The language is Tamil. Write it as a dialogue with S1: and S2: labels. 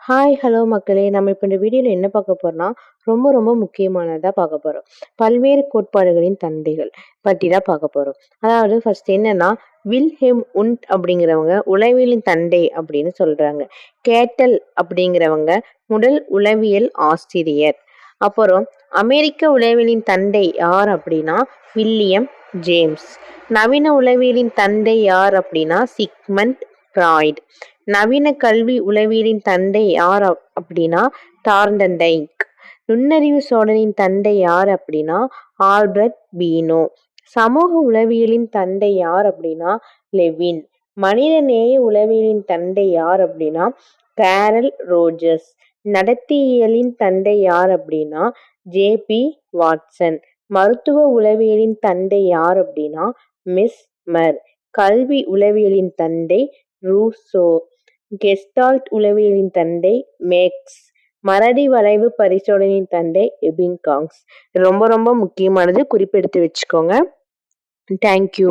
S1: ஹாய், ஹலோ மக்களே! நம்ம இப்ப இந்த வீடியோல என்ன பார்க்க போறோம்னா, ரொம்ப ரொம்ப முக்கியமானதா பார்க்க போறோம். பல்வேறு கோட்பாடுகளின் தந்தைகள் பத்தி தான் பார்க்க போறோம். அதாவது ஃபர்ஸ்ட் என்னன்னா, வில்ஹெல்ம் உண்ட் அப்படிங்கிறவங்க உளவியலின் தந்தை அப்படின்னு சொல்றாங்க. கேட்டல் அப்படிங்கிறவங்க முதல் உளவியல் ஆசிரியர். அப்புறம் அமெரிக்க உளவியலின் தந்தை யார் அப்படின்னா, வில்லியம் ஜேம்ஸ். நவீன உளவியலின் தந்தை யார் அப்படின்னா, சிக்மண்ட் ஃப்ராய்ட். நவீன கல்வி உளவியலின் தந்தை யார் அப்படின்னா டார்ண்டன்டைக். நுண்ணறிவு சோதனையின் தந்தை யார் அப்படின்னா ஆல்பர்ட் பீனோ. சமூக உளவியலின் தந்தை யார் அப்படின்னா லெவின். மனிதநேய உளவியலின் தந்தை யார் அப்படின்னா கேரல் ரோஜர்ஸ். நடத்தையியலின் தந்தை யார் அப்படின்னா ஜே.பி. வாட்சன். மருத்துவ உளவியலின் தந்தை யார் அப்படின்னா மிஸ்மர். கல்வி உளவியலின் தந்தை ரூசோ. கெஸ்டால்ட் உளவியலின் தந்தை மேக்ஸ். மறதி வளைவு பரிசோதனையின் தந்தை எபிங்காங்ஸ். ரொம்ப ரொம்ப முக்கியமானது, குறிப்பெடுத்து வச்சுக்கோங்க. தேங்க்யூ.